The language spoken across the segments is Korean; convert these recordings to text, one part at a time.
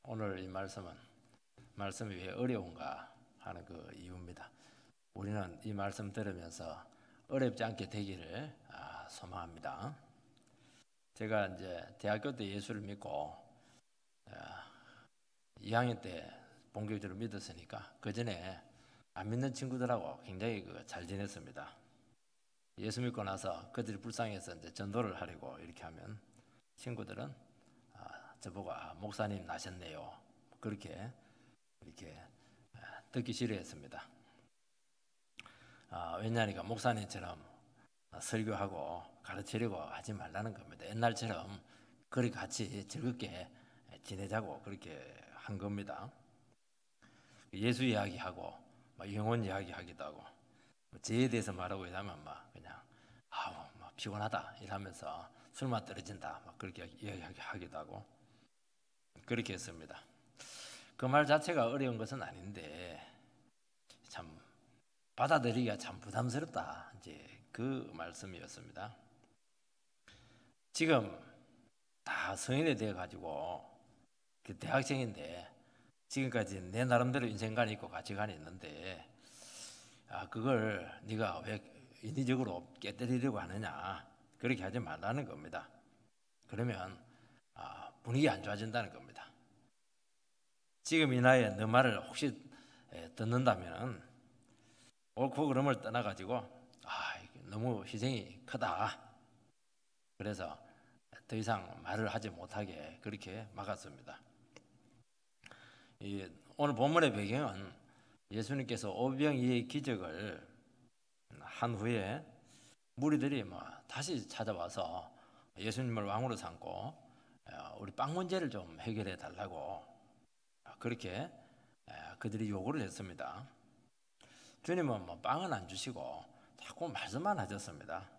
오늘 이 말씀이 왜 어려운가 하는 그 이유입니다. 우리는 이 말씀 들으면서 어렵지 않게 되기를 소망합니다. 제가 이제 대학교 때 예수를 믿고 2학년 때 본격적으로 믿었으니까 그 전에 안 믿는 친구들하고 굉장히 잘 지냈습니다. 예수 믿고 나서 그들이 불쌍해서 이제 전도를 하려고 이렇게 하면 친구들은 저보고 목사님 나셨네요. 그렇게 이렇게 듣기 싫어했습니다. 왜냐하니까 목사님처럼 설교하고 가르치려고 하지 말라는 겁니다. 옛날처럼 그렇게 같이 즐겁게 지내자고 그렇게 한 겁니다. 예수 이야기하고 영혼 이야기하기도 하고 죄에 대해서 말하고 이러면 그냥 피곤하다 이러면서 술만 떨어진다 그렇게 이야기하기도 하고 그렇게 했습니다. 그 말 자체가 어려운 것은 아닌데 참 받아들이기가 참 부담스럽다 이제 그 말씀이었습니다. 지금 다 성인이 되어 가지고 대학생인데 지금까지 내 나름대로 인생관이 있고 가치관이 있는데 그걸 네가 왜 인위적으로 깨뜨리려고 하느냐 그렇게 하지 말라는 겁니다. 그러면 분위기 안 좋아진다는 겁니다. 지금 이 나이에 너 말을 혹시 듣는다면 옳고 그름을 떠나가지고 너무 희생이 크다. 그래서 더 이상 말을 하지 못하게 그렇게 막았습니다. 오늘 본문의 배경은 예수님께서 오병이의 기적을 한 후에 무리들이 다시 찾아와서 예수님을 왕으로 삼고 우리 빵 문제를 좀 해결해 달라고 그렇게 그들이 요구를 했습니다. 주님은 빵은 안 주시고 자꾸 말씀만 하셨습니다.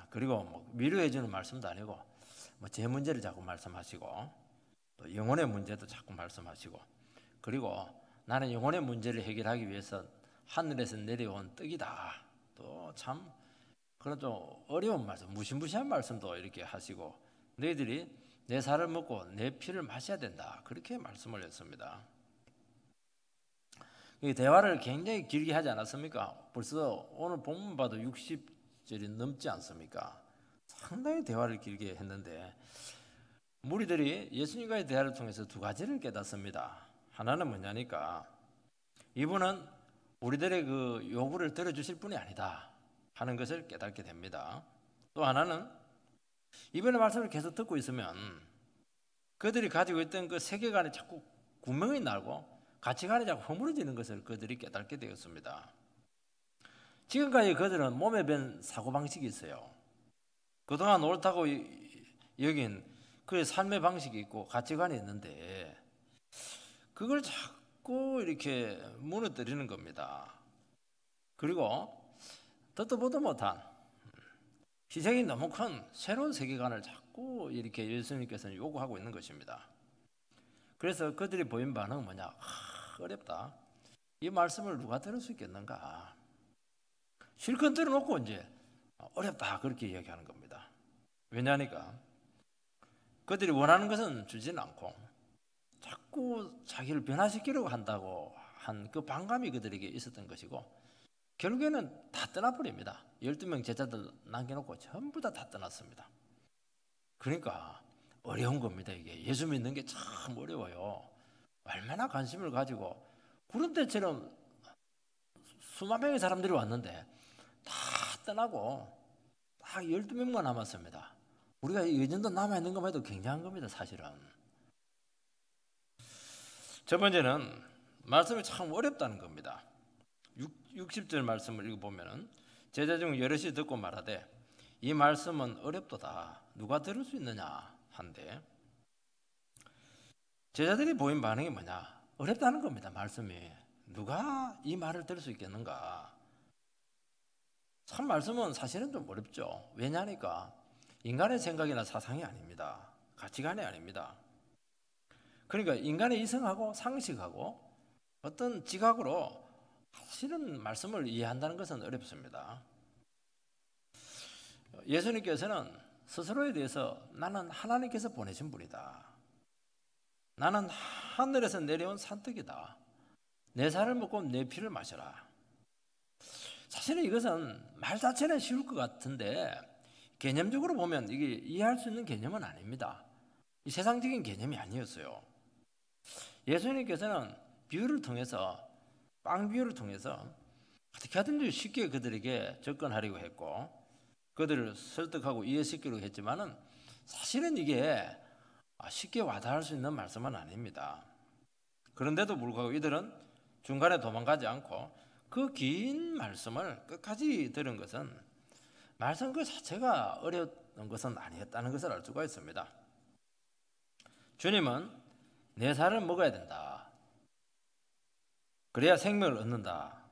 그리고 위로해 주는 말씀도 아니고 제 문제를 자꾸 말씀하시고 또 영혼의 문제도 자꾸 말씀하시고 그리고 나는 영혼의 문제를 해결하기 위해서 하늘에서 내려온 떡이다. 또 참 그런 좀 어려운 말씀, 무시무시한 말씀도 이렇게 하시고 너희들이 내 살을 먹고 내 피를 마셔야 된다. 그렇게 말씀을 했습니다. 이 대화를 굉장히 길게 하지 않았습니까? 벌써 오늘 본문 봐도 60절이 넘지 않습니까? 상당히 대화를 길게 했는데 무리들이 예수님과의 대화를 통해서 두 가지를 깨닫습니다. 하나는 뭐냐니까 이분은 우리들의 그 요구를 들어주실 분이 아니다 하는 것을 깨닫게 됩니다. 또 하나는 이분의 말씀을 계속 듣고 있으면 그들이 가지고 있던 그 세계관이 자꾸 구멍이 나고 가치관이 자꾸 허물어지는 것을 그들이 깨닫게 되었습니다. 지금까지 그들은 몸에 밴 사고방식이 있어요. 그동안 옳다고 여긴 그의 삶의 방식이 있고 가치관이 있는데 그걸 자꾸 이렇게 무너뜨리는 겁니다. 그리고 듣도 보도 못한 희생이 너무 큰 새로운 세계관을 자꾸 이렇게 예수님께서는 요구하고 있는 것입니다. 그래서 그들이 보인 반응은 뭐냐? 어렵다. 이 말씀을 누가 들을 수 있겠는가? 실컷 들어놓고 이제 어렵다 그렇게 이야기하는 겁니다. 왜냐하니까 그들이 원하는 것은 주지는 않고 자꾸 자기를 변화시키려고 한다고 한 그 반감이 그들에게 있었던 것이고 결국에는 다 떠나버립니다. 12명 제자들 남겨놓고 전부 다 떠났습니다. 그러니까 어려운 겁니다. 이게 예수 믿는 게 참 어려워요. 얼마나 관심을 가지고 구름 때처럼 수만 명의 사람들이 왔는데 다 떠나고 딱 12명만 남았습니다. 우리가 이 정도 남아있는 것만 해도 굉장한 겁니다. 사실은. 첫 번째는 말씀이 참 어렵다는 겁니다. 60절 말씀을 읽어보면 제자 중 여럿이 듣고 말하되 이 말씀은 어렵도다. 누가 들을 수 있느냐 한데 제자들이 보인 반응이 뭐냐? 어렵다는 겁니다. 말씀이. 누가 이 말을 들을 수 있겠는가? 참 말씀은 사실은 좀 어렵죠. 왜냐하니까 인간의 생각이나 사상이 아닙니다. 가치관이 아닙니다. 그러니까 인간의 이성하고 상식하고 어떤 지각으로 사실은 말씀을 이해한다는 것은 어렵습니다. 예수님께서는 스스로에 대해서 나는 하나님께서 보내신 분이다. 나는 하늘에서 내려온 산떡이다. 내 살을 먹고 내 피를 마셔라. 사실은 이것은 말 자체는 쉬울 것 같은데 개념적으로 보면 이게 이해할 수 있는 개념은 아닙니다. 이 세상적인 개념이 아니었어요. 예수님께서는 비유를 통해서, 빵 비유를 통해서 어떻게 하든지 쉽게 그들에게 접근하려고 했고 그들을 설득하고 이해시키려고 했지만은 사실은 이게 쉽게 와닿을 수 있는 말씀은 아닙니다. 그런데도 불구하고 이들은 중간에 도망가지 않고 그 긴 말씀을 끝까지 들은 것은 말씀 그 자체가 어려운 것은 아니었다는 것을 알 수가 있습니다. 주님은 내 살을 먹어야 된다. 그래야 생명을 얻는다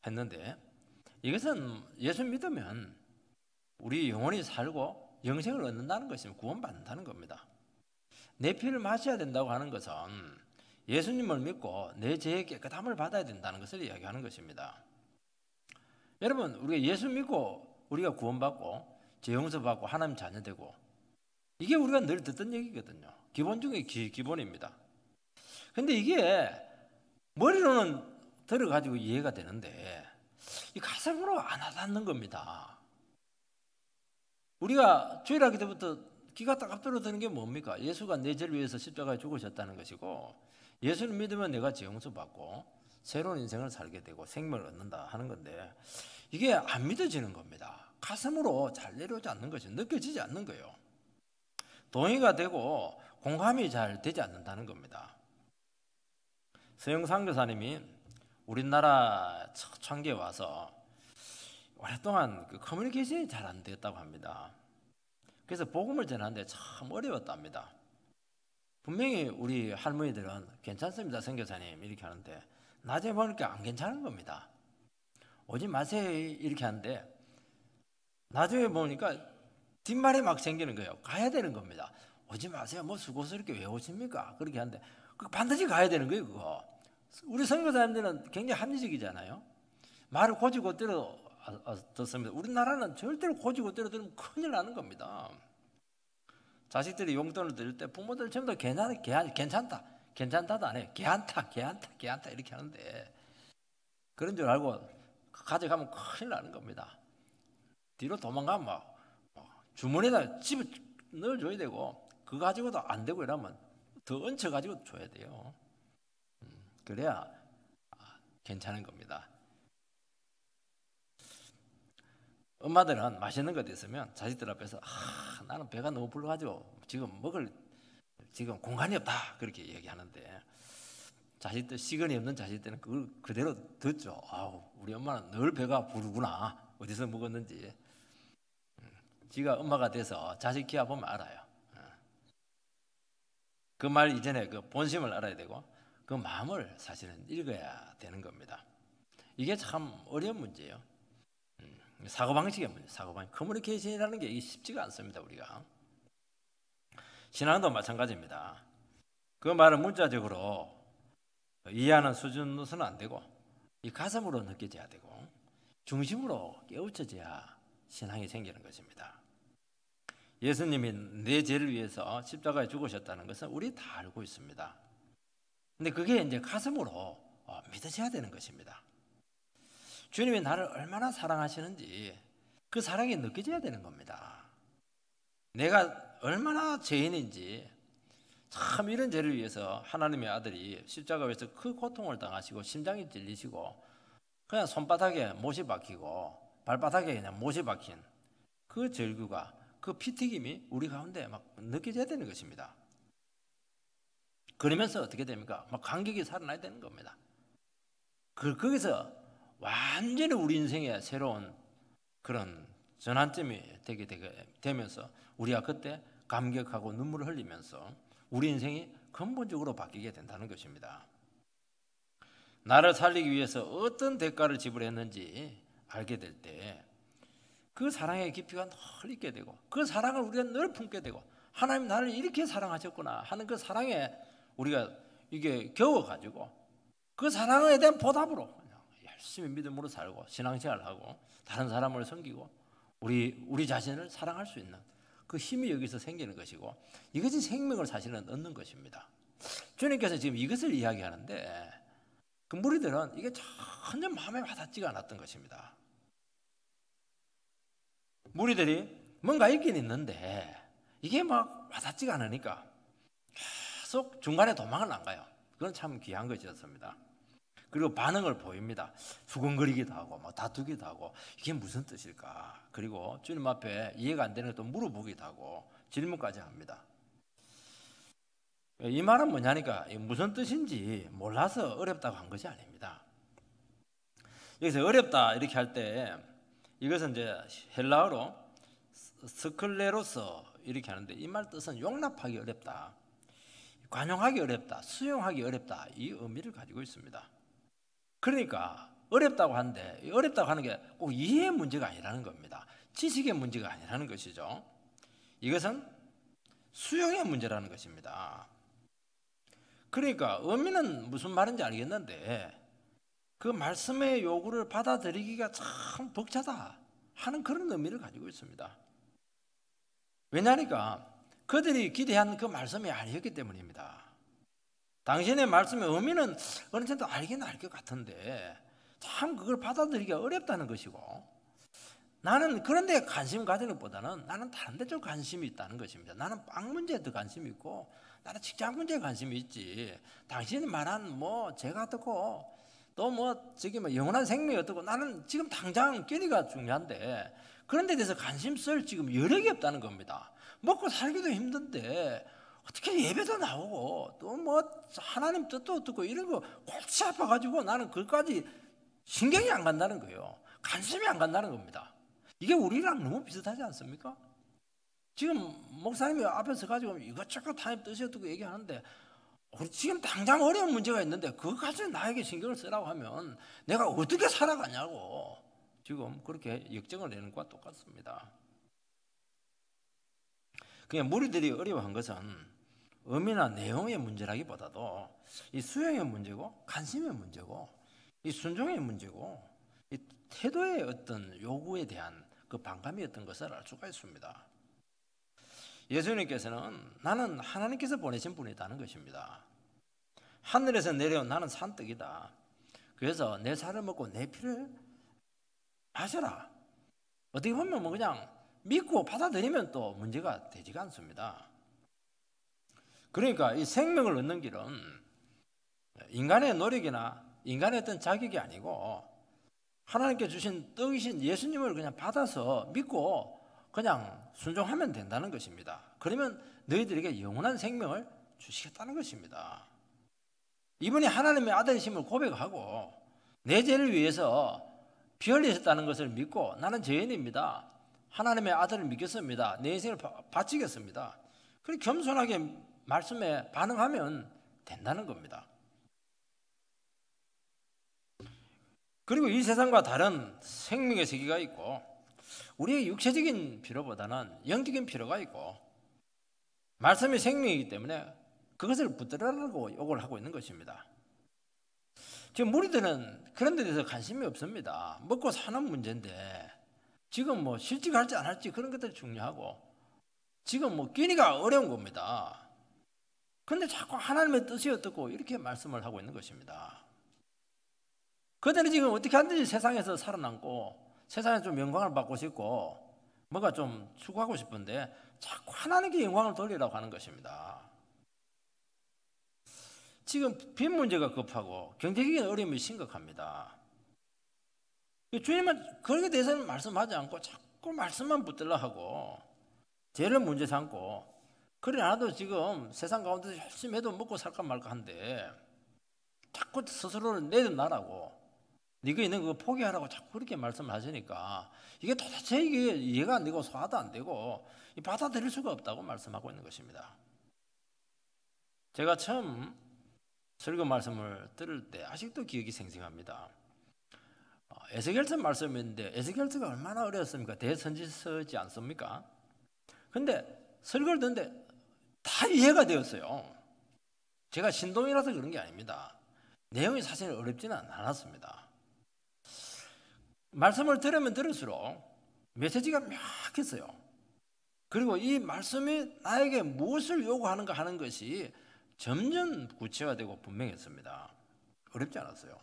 했는데 이것은 예수 믿으면 우리 영혼이 살고 영생을 얻는다는 것이면 구원받는다는 겁니다. 내 피를 마셔야 된다고 하는 것은 예수님을 믿고 내 죄의 깨끗함을 받아야 된다는 것을 이야기하는 것입니다. 여러분, 우리가 예수 믿고 우리가 구원받고 죄 용서받고 하나님 자녀 되고 이게 우리가 늘 듣던 얘기거든요. 기본 중에 기본입니다. 근데 이게 머리로는 들어가지고 이해가 되는데 이 가슴으로 안 와닿는 겁니다. 우리가 주일하기 때부터 귀가 딱 앞으로 드는 게 뭡니까? 예수가 내 죄를 위해서 십자가에 죽으셨다는 것이고 예수를 믿으면 내가 죄 용서받고 새로운 인생을 살게 되고 생명을 얻는다 하는 건데 이게 안 믿어지는 겁니다. 가슴으로 잘 내려오지 않는 것이 느껴지지 않는 거예요. 동의가 되고 공감이 잘 되지 않는다는 겁니다. 서영상 교사님이 우리나라 초창기에 와서 오랫동안 그 커뮤니케이션이 잘 안 되었다고 합니다. 그래서 복음을 전하는데 참 어려웠답니다. 분명히 우리 할머니들은 괜찮습니다, 선교사님 이렇게 하는데 나중에 보니까 안 괜찮은 겁니다. 오지 마세요 이렇게 하는데 나중에 보니까 뒷말이 막 생기는 거예요. 가야 되는 겁니다. 오지 마세요. 뭐 수고스럽게 왜 오십니까? 그렇게 하는데 반드시 가야 되는 거예요. 그거. 우리 선교사님들은 굉장히 합리적이잖아요. 말을 고지고대로 듣습니다. 우리나라는 절대로 고지고대로 들으면 큰일 나는 겁니다. 자식들이 용돈을 드릴 때 부모들 전부 다 괜찮다. 괜찮다도 안 해요. 괜찮다 이렇게 하는데 그런 줄 알고 가져가면 큰일 나는 겁니다. 뒤로 도망가면 막 주머니에다 집에 넣어줘야 되고 그거 가지고도 안 되고 이러면 더 얹혀가지고 줘야 돼요. 그래야 괜찮은 겁니다. 엄마들은 맛있는 것 있으면 자식들 앞에서 나는 배가 너무 불러가지고 지금 먹을 지금 공간이 없다 그렇게 얘기하는데 자식들 시간이 없는 자식들은 그걸 그대로 듣죠. 우리 엄마는 늘 배가 부르구나 어디서 먹었는지. 지가 엄마가 돼서 자식 키워 보면 알아요. 그 말 이전에 그 본심을 알아야 되고 그 마음을 사실은 읽어야 되는 겁니다. 이게 참 어려운 문제예요. 사고방식의 문제, 사고방식. 커뮤니케이션이라는 게 쉽지가 않습니다. 우리가 신앙도 마찬가지입니다. 그 말을 문자적으로 이해하는 수준으로서는 안 되고 이 가슴으로 느껴져야 되고 중심으로 깨우쳐져야 신앙이 생기는 것입니다. 예수님이 내 죄를 위해서 십자가에 죽으셨다는 것은 우리 다 알고 있습니다. 근데 그게 이제 가슴으로 믿어져야 되는 것입니다. 주님이 나를 얼마나 사랑하시는지 그 사랑이 느껴져야 되는 겁니다. 내가 얼마나 죄인인지 참 이런 죄를 위해서 하나님의 아들이 십자가에서 그 고통을 당하시고 심장이 찔리시고 그냥 손바닥에 못이 박히고 발바닥에 그냥 못이 박힌 그 절규가 그 피튀김이 우리 가운데 막 느껴져야 되는 것입니다. 그러면서 어떻게 됩니까? 막 감격이 살아나야 되는 겁니다. 거기서 완전히 우리 인생에 새로운 그런 전환점이 되면서 우리가 그때 감격하고 눈물을 흘리면서 우리 인생이 근본적으로 바뀌게 된다는 것입니다. 나를 살리기 위해서 어떤 대가를 지불했는지 알게 될 때 그 사랑의 깊이가 늘 있게 되고 그 사랑을 우리가 늘 품게 되고 하나님 나를 이렇게 사랑하셨구나 하는 그 사랑에 우리가 이게 겨워가지고 그 사랑에 대한 보답으로 열심히 믿음으로 살고 신앙생활을 하고 다른 사람을 섬기고 우리 자신을 사랑할 수 있는 그 힘이 여기서 생기는 것이고 이것이 생명을 사실은 얻는 것입니다. 주님께서 지금 이것을 이야기하는데 그 무리들은 이게 전혀 마음에 와닿지가 않았던 것입니다. 무리들이 뭔가 있긴 있는데 이게 막 와닿지가 않으니까 계속 중간에 도망을 안 가요. 그건 참 귀한 것이었습니다. 그리고 반응을 보입니다. 수근거리기도 하고 막 다투기도 하고 이게 무슨 뜻일까? 그리고 주님 앞에 이해가 안 되는 것도 물어보기도 하고 질문까지 합니다. 이 말은 뭐냐니까 무슨 뜻인지 몰라서 어렵다고 한 것이 아닙니다. 여기서 어렵다 이렇게 할 때 이것은 이제 헬라어로 스클레로스 이렇게 하는데 이 말 뜻은 용납하기 어렵다, 관용하기 어렵다, 수용하기 어렵다 이 의미를 가지고 있습니다. 그러니까 어렵다고 하는데 어렵다고 하는 게 꼭 이해의 문제가 아니라는 겁니다. 지식의 문제가 아니라는 것이죠. 이것은 수용의 문제라는 것입니다. 그러니까 의미는 무슨 말인지 알겠는데 그 말씀의 요구를 받아들이기가 참 벅차다 하는 그런 의미를 가지고 있습니다. 왜냐하니까 그들이 기대한 그 말씀이 아니었기 때문입니다. 당신의 말씀의 의미는 어느 정도 알긴 알 것 같은데 참 그걸 받아들이기가 어렵다는 것이고, 나는 그런 데 관심 가지는 것보다는 나는 다른 데 좀 관심이 있다는 것입니다. 나는 빵 문제에 더 관심이 있고 나는 직장 문제에 관심이 있지, 당신이 말한 뭐 제가 어떻고 또 뭐 저기 뭐 영원한 생명이 어떻고 나는 지금 당장 끼니가 중요한데 그런 데 대해서 관심 쓸 지금 여력이 없다는 겁니다. 먹고 살기도 힘든데 어떻게 예배도 나오고 또 뭐 하나님 뜻도 듣고 이런 거 골치 아파가지고 나는 그것까지 신경이 안 간다는 거예요. 관심이 안 간다는 겁니다. 이게 우리랑 너무 비슷하지 않습니까? 지금 목사님이 앞에서 가지고 이것저것 하나님 뜻이 어떻게 얘기하는데 우리 지금 당장 어려운 문제가 있는데 그것까지 나에게 신경을 쓰라고 하면 내가 어떻게 살아가냐고 지금 그렇게 역정을 내는 것과 똑같습니다. 그냥 무리들이 어려워한 것은 의미나 내용의 문제라기보다도 이 수용의 문제고 관심의 문제고 이 순종의 문제고 이 태도의 어떤 요구에 대한 그 반감이었던 것을 알 수가 있습니다. 예수님께서는 나는 하나님께서 보내신 분이다는 것입니다. 하늘에서 내려온 나는 산떡이다. 그래서 내 살을 먹고 내 피를 마셔라. 어떻게 보면 뭐 그냥 믿고 받아들이면 또 문제가 되지가 않습니다. 그러니까 이 생명을 얻는 길은 인간의 노력이나 인간의 어떤 자격이 아니고 하나님께 주신 떡이신 예수님을 그냥 받아서 믿고 그냥 순종하면 된다는 것입니다. 그러면 너희들에게 영원한 생명을 주시겠다는 것입니다. 이분이 하나님의 아들이심을 고백하고 내 죄를 위해서 피 흘리셨다는 것을 믿고 나는 죄인입니다, 하나님의 아들을 믿겠습니다, 내 인생을 바치겠습니다, 그렇게 겸손하게 말씀에 반응하면 된다는 겁니다. 그리고 이 세상과 다른 생명의 세계가 있고 우리의 육체적인 필요보다는 영적인 필요가 있고 말씀이 생명이기 때문에 그것을 붙들으라고 요구를 하고 있는 것입니다. 지금 무리들은 그런 데 대해서 관심이 없습니다. 먹고 사는 문제인데 지금 뭐 실직할지 안 할지 그런 것들이 중요하고 지금 뭐 끼니가 어려운 겁니다. 그런데 자꾸 하나님의 뜻이 어떻고 이렇게 말씀을 하고 있는 것입니다. 그들은 지금 어떻게 하든지 세상에서 살아남고 세상에 좀 영광을 받고 싶고 뭔가 좀 추구하고 싶은데 자꾸 하나님께 영광을 돌리라고 하는 것입니다. 지금 빚 문제가 급하고 경제적인 어려움이 심각합니다. 주님은 그렇게 대해서는 말씀하지 않고 자꾸 말씀만 붙들려 하고 죄를 문제 삼고 그래 나도 지금 세상 가운데서 열심히 해도 먹고 살까 말까 한데 자꾸 스스로를 내려놔라고 네가 있는 거 포기하라고 자꾸 그렇게 말씀하시니까 이게 도대체 이게 이해가 안 되고 소화도 안 되고 받아들일 수가 없다고 말씀하고 있는 것입니다. 제가 처음 설교 말씀을 들을 때 아직도 기억이 생생합니다. 에스겔서 말씀인데 에스겔서가 얼마나 어려웠습니까? 대선지서지 않습니까? 근데 설교를 듣는데 다 이해가 되었어요. 제가 신동이라서 그런 게 아닙니다. 내용이 사실 어렵지는 않았습니다. 말씀을 들으면 들을수록 메시지가 명확했어요. 그리고 이 말씀이 나에게 무엇을 요구하는가 하는 것이 점점 구체화되고 분명했습니다. 어렵지 않았어요.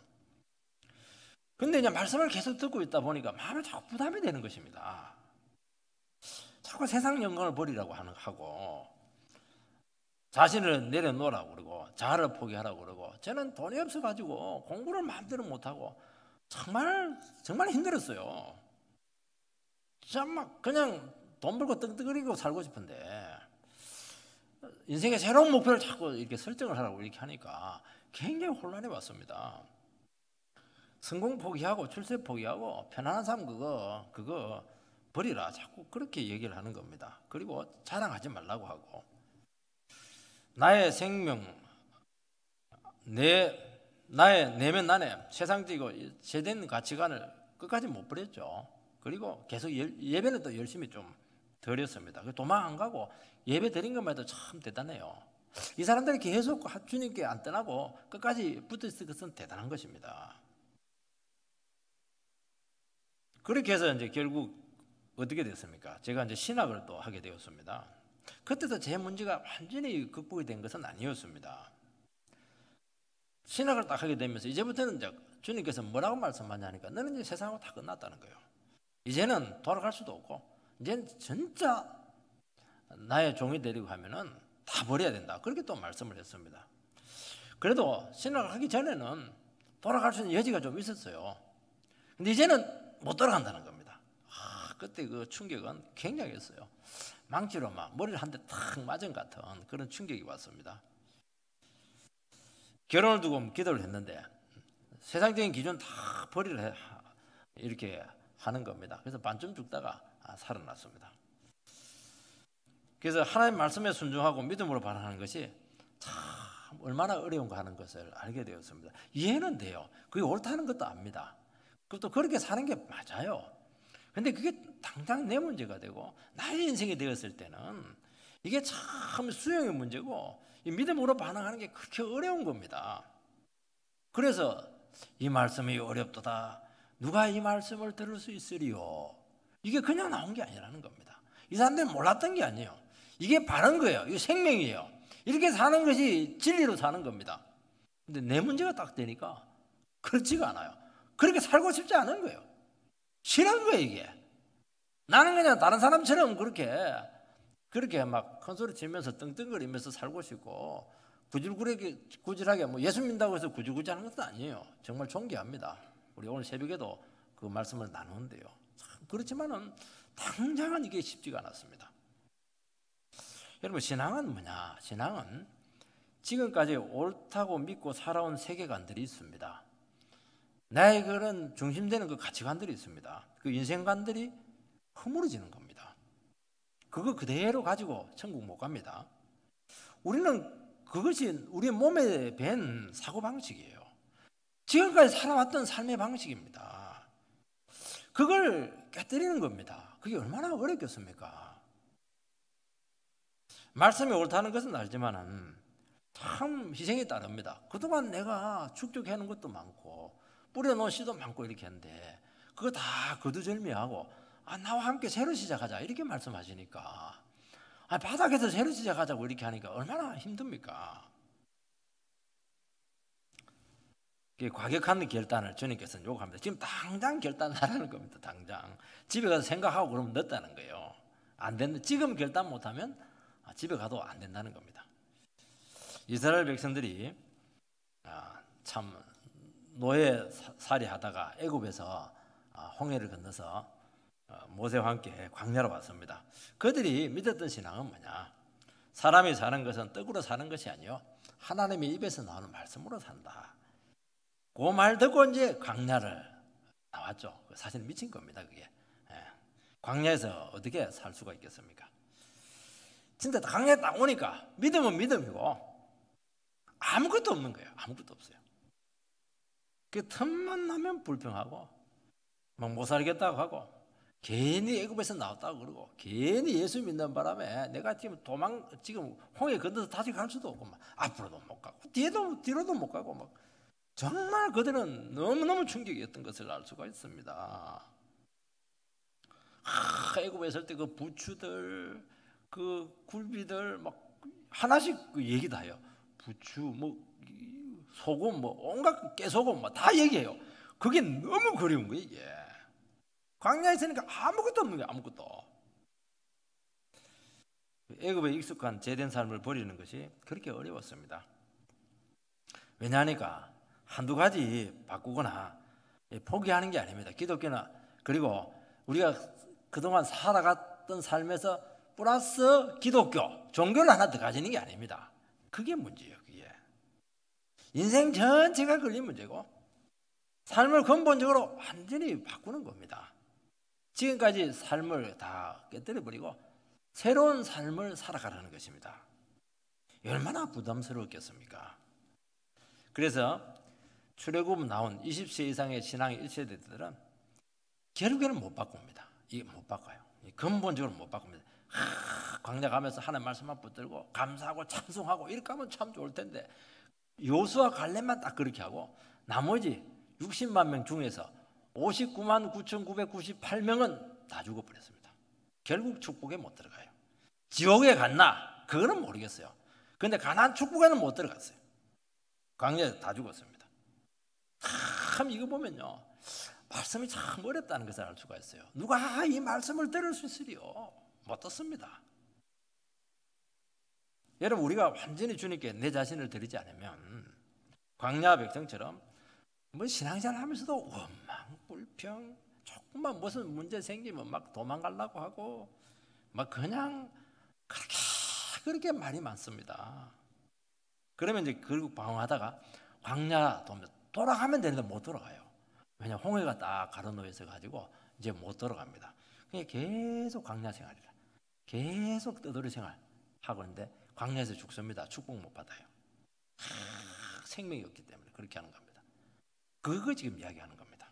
근데 이제 말씀을 계속 듣고 있다 보니까 마음에 자꾸 부담이 되는 것입니다. 자꾸 세상 영광을 버리라고 하고 자신을 내려놓으라고 그러고 자아를 포기하라고 그러고 저는 돈이 없어가지고 공부를 마음대로 못하고 정말 힘들었어요. 참 그냥 돈 벌고 떵떵거리고 살고 싶은데 인생의 새로운 목표를 자꾸 이렇게 설정을 하라고 이렇게 하니까 굉장히 혼란해 왔습니다. 성공 포기하고 출세 포기하고 편안한 삶 그거 버리라 자꾸 그렇게 얘기를 하는 겁니다. 그리고 자랑하지 말라고 하고 나의 생명 나의 내면 안에 세상적이고 제된 가치관을 끝까지 못 버렸죠. 그리고 계속 예배는 또 열심히 좀 드렸습니다. 도망 안 가고 예배 드린 것만 해도 참 대단해요. 이 사람들이 계속 주님께 안 떠나고 끝까지 붙어 있을 것은 대단한 것입니다. 그렇게 해서 이제 결국 어떻게 됐습니까? 제가 이제 신학을 또 하게 되었습니다. 그때도 제 문제가 완전히 극복이 된 것은 아니었습니다. 신학을 딱 하게 되면서 이제부터는 이제 주님께서 뭐라고 말씀하냐니까 너는 이제 세상하고 다 끝났다는 거예요. 이제는 돌아갈 수도 없고 이제는 진짜 나의 종이 되려고 하면은 다 버려야 된다. 그렇게 또 말씀을 했습니다. 그래도 신학을 하기 전에는 돌아갈 수 있는 여지가 좀 있었어요. 근데 이제는 못 돌아간다는 겁니다. 그때 그 충격은 굉장했어요. 망치로 막 머리를 한 대 탁 맞은 것 같은 그런 충격이 왔습니다. 결혼을 두고 기도를 했는데 세상적인 기준 다 버리라 이렇게 하는 겁니다. 그래서 반쯤 죽다가 살아났습니다. 그래서 하나님 말씀에 순종하고 믿음으로 반응하는 것이 참 얼마나 어려운가 하는 것을 알게 되었습니다. 이해는 돼요. 그게 옳다는 것도 압니다. 그것도 그렇게 사는 게 맞아요. 근데 그게 당장 내 문제가 되고 나의 인생이 되었을 때는 이게 참 수용의 문제고 이 믿음으로 반응하는 게 그렇게 어려운 겁니다. 그래서 이 말씀이 어렵도다. 누가 이 말씀을 들을 수 있으리요? 이게 그냥 나온 게 아니라는 겁니다. 이 사람들은 몰랐던 게 아니에요. 이게 바른 거예요. 이게 생명이에요. 이렇게 사는 것이 진리로 사는 겁니다. 근데 내 문제가 딱 되니까 그렇지가 않아요. 그렇게 살고 싶지 않은 거예요. 싫은 거예요, 이게. 나는 그냥 다른 사람처럼 그렇게 막 큰 소리 치면서 떵떵거리면서 살고 싶고 구질하게 뭐 예수 믿는다고 해서 구질구질 하는 것도 아니에요. 정말 존경합니다. 우리 오늘 새벽에도 그 말씀을 나누는데요. 참 그렇지만은 당장은 이게 쉽지가 않았습니다. 여러분 신앙은 뭐냐? 신앙은 지금까지 옳다고 믿고 살아온 세계관들이 있습니다. 나의 그런 중심되는 그 가치관들이 있습니다. 그 인생관들이 허물어지는 겁니다. 그거 그대로 가지고 천국 못 갑니다. 우리는 그것이 우리 몸에 밴 사고방식이에요. 지금까지 살아왔던 삶의 방식입니다. 그걸 깨뜨리는 겁니다. 그게 얼마나 어렵겠습니까? 말씀이 옳다는 것은 알지만은 참 희생이 따릅니다. 그동안 내가 축적해놓은 것도 많고 뿌려놓은 씨도 많고 이렇게 했는데 그거 다 거두절미하고 나와 함께 새로 시작하자 이렇게 말씀하시니까 바닥에서 새로 시작하자고 이렇게 하니까 얼마나 힘듭니까? 과격한 결단을 주님께서는 요구합니다. 지금 당장 결단하라는 겁니다. 당장 집에 가서 생각하고 그러면 늦다는 거예요. 안 된다. 지금 결단 못하면 집에 가도 안 된다는 겁니다. 이스라엘 백성들이 참 노예살이 하다가 애굽에서 홍해를 건너서 모세와 함께 광야로 왔습니다. 그들이 믿었던 신앙은 뭐냐? 사람이 사는 것은 떡으로 사는 것이 아니요 하나님의 입에서 나오는 말씀으로 산다. 그 말 듣고 이제 광야를 나왔죠. 사실 미친 겁니다. 그게 광야에서 어떻게 살 수가 있겠습니까? 진짜 광야에 딱 오니까 믿음은 믿음이고 아무것도 없는 거예요. 아무것도 없어요. 그 틈만 나면 불평하고 막 못 살겠다고 하고 괜히 애굽에서 나왔다고 그러고 괜히 예수 믿는 바람에 내가 지금 홍해 건너서 다시 갈 수도 없고 막 앞으로도 못 가고 뒤로도 못 가고 막 정말 그들은 너무너무 충격이었던 것을 알 수가 있습니다. 애굽에 있을 때 그 부추들 그 굴비들 막 하나씩 그 얘기도 해요. 부추, 뭐 소금, 뭐 온갖 깨소금 뭐 다 얘기해요. 그게 너무 그리운 거예요. 이게 광야에 있으니까 아무것도 없는 거예요. 아무것도. 애굽에 익숙한 제된 삶을 버리는 것이 그렇게 어려웠습니다. 왜냐하니까 한두 가지 바꾸거나 포기하는 게 아닙니다. 기독교는 그리고 우리가 그동안 살아갔던 삶에서 플러스 기독교, 종교를 하나 더 가지는 게 아닙니다. 그게 문제예요. 그게 인생 전체가 걸린 문제고 삶을 근본적으로 완전히 바꾸는 겁니다. 지금까지 삶을 다 깨뜨려버리고 새로운 삶을 살아가라는 것입니다. 얼마나 부담스러웠겠습니까? 그래서 출애굽 나온 20세 이상의 신앙의 1세대들은 결국에는 못 바꿉니다. 이게 못 바꿔요. 근본적으로 못 바꿉니다. 광야 가면서 하나님 말씀만 붙들고 감사하고 찬송하고 이렇게 하면 참 좋을 텐데 여호수아 갈렙만 딱 그렇게 하고 나머지 60만 명 중에서 59만 9,998명은 다 죽어버렸습니다. 결국 축복에 못 들어가요. 지옥에 갔나? 그거는 모르겠어요. 그런데 가나안 축복에는 못 들어갔어요. 광야에서 다 죽었습니다. 참 이거 보면요, 말씀이 참 어렵다는 것을 알 수가 있어요. 누가 이 말씀을 들을 수 있으리요? 못 듣습니다. 여러분, 우리가 완전히 주님께 내 자신을 드리지 않으면 광야 백성처럼 뭐 신앙생활 하면서도 원망, 불평, 조금만 무슨 문제 생기면 막 도망가려고 하고 막 그냥 그렇게 말이 많습니다. 그러면 이제 결국 방황하다가 광야 돌아가면 되는데 못 돌아가요. 왜냐 홍해가 딱 가로놓여 있어 가지고 이제 못 돌아갑니다. 그냥 계속 광야 생활이라, 계속 떠돌이 생활 하고 있는데 광야에서 죽습니다. 축복 못 받아요. 생명이 없기 때문에 그렇게 하는 겁니다. 그거 지금 이야기하는 겁니다.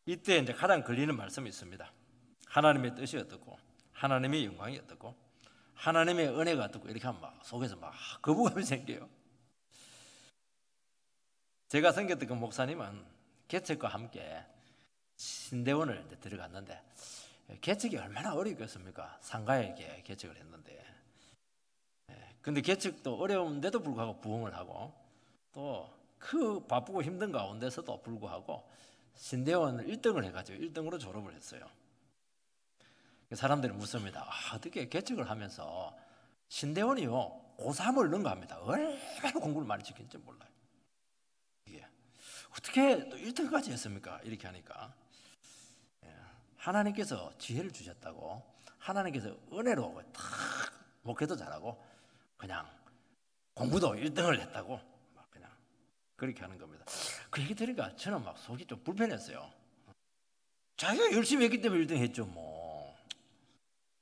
이때 이제 가장 걸리는 말씀이 있습니다. 하나님의 뜻이 어떻고, 하나님의 영광이 어떻고, 하나님의 은혜가 어떻고 이렇게 하면 막 속에서 막 거부감이 생겨요. 제가 섬겼던 그 목사님은 개척과 함께 신대원을 이제 들어갔는데 개척이 얼마나 어렵겠습니까? 상가에게 개척을 했는데, 근데 개척도 어려운데도 불구하고 부흥을 하고 또 그 바쁘고 힘든 가운데서도 불구하고 신대원을 1등을 해가지고 1등으로 졸업을 했어요. 사람들이 묻습니다. 어떻게 개척을 하면서 신대원이요 고3을 능가합니다. 얼마나 공부를 많이 시켰는지 몰라요. 이게 어떻게 또 1등까지 했습니까? 이렇게 하니까 하나님께서 지혜를 주셨다고, 하나님께서 은혜로 탁 목회도 잘하고 그냥 공부도 1등을 했다고 그냥 그렇게 하는 겁니다. 그 얘기 들으니까 저는 막 속이 좀 불편했어요. 자기가 열심히 했기 때문에 1등 했죠 뭐.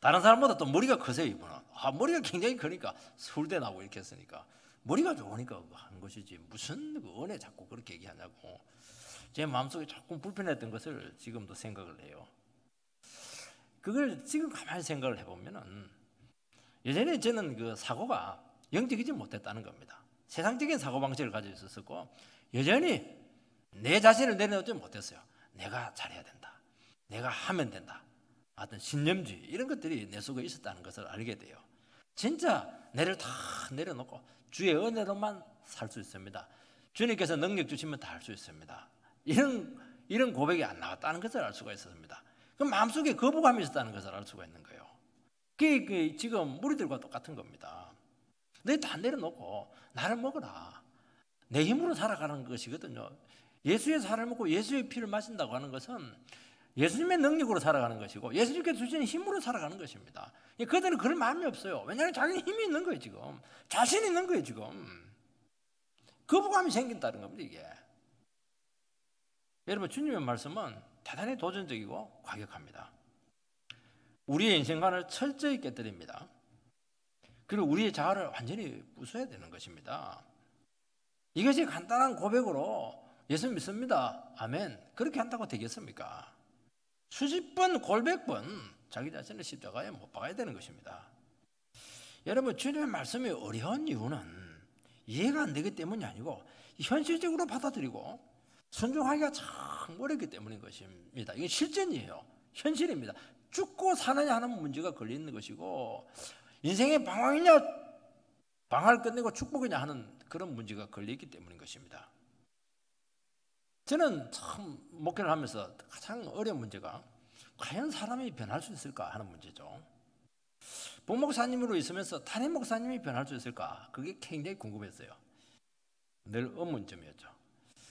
다른 사람보다 또 머리가 크세요 이분은. 머리가 굉장히 크니까 서울대 나오고 이렇게 했으니까 머리가 좋으니까 한 것이지 무슨 그 은혜 자꾸 그렇게 얘기하냐고 제 마음속에 조금 불편했던 것을 지금도 생각을 해요. 그걸 지금 가만히 생각을 해보면은 예전에 저는 그 사고가 영적이지 못했다는 겁니다. 세상적인 사고방식을 가지고 있었고 여전히 내 자신을 내려놓지 못했어요. 내가 잘해야 된다, 내가 하면 된다, 어떤 신념주의 이런 것들이 내 속에 있었다는 것을 알게 돼요. 진짜 내를 다 내려놓고 주의 은혜로만 살 수 있습니다. 주님께서 능력 주시면 다 할 수 있습니다. 이런 고백이 안 나왔다는 것을 알 수가 있었습니다. 그럼 마음속에 거부감이 있었다는 것을 알 수가 있는 거예요. 그게 지금 무리들과 똑같은 겁니다. 너 다 내려놓고 나를 먹어라. 내 힘으로 살아가는 것이거든요. 예수의 살을 먹고 예수의 피를 마신다고 하는 것은 예수님의 능력으로 살아가는 것이고 예수님께서 주시는 힘으로 살아가는 것입니다. 그들은 그럴 마음이 없어요. 왜냐하면 자기는 힘이 있는 거예요. 지금 자신이 있는 거예요. 지금 거부감이 생긴다는 겁니다. 이게 여러분, 주님의 말씀은 대단히 도전적이고 과격합니다. 우리의 인생관을 철저히 깨뜨립니다. 그리고 우리의 자아를 완전히 부숴야 되는 것입니다. 이것이 간단한 고백으로 예수 믿습니다, 아멘, 그렇게 한다고 되겠습니까? 수십 번, 골백 번 자기 자신을 십자가에 못 박아야 되는 것입니다. 여러분, 주님의 말씀이 어려운 이유는 이해가 안 되기 때문이 아니고 현실적으로 받아들이고 순종하기가 참 어렵기 때문인 것입니다. 이게 실전이에요. 현실입니다. 죽고 사느냐 하는 문제가 걸려 있는 것이고 인생의 방황이냐 방학을 끝내고 축복이냐 하는 그런 문제가 걸려있기 때문인 것입니다. 저는 참 목회를 하면서 가장 어려운 문제가 과연 사람이 변할 수 있을까 하는 문제죠. 부목사님으로 있으면서 담임 목사님이 변할 수 있을까? 그게 굉장히 궁금했어요. 늘 의문점이었죠.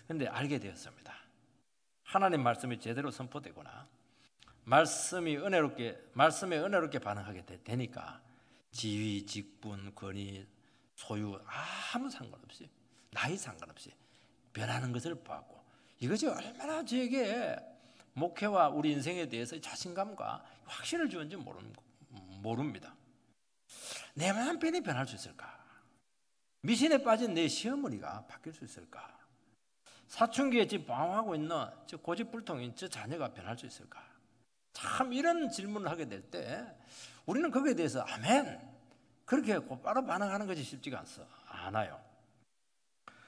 그런데 알게 되었습니다. 하나님 말씀이 제대로 선포되거나 말씀에 은혜롭게 반응하게 되니까 지위, 직분, 권위, 소유 아무 상관없이 나이 상관없이 변하는 것을 보았고 이것이 얼마나 저에게 목회와 우리 인생에 대해서 자신감과 확신을 주는지 모릅니다. 내 남편이 변할 수 있을까? 미신에 빠진 내 시어머니가 바뀔 수 있을까? 사춘기에 지금 방황하고 있는 저 고집불통인 저 자녀가 변할 수 있을까? 참 이런 질문을 하게 될 때 우리는 거기에 대해서 아멘 그렇게 곧바로 반응하는 것이 쉽지가 않아요.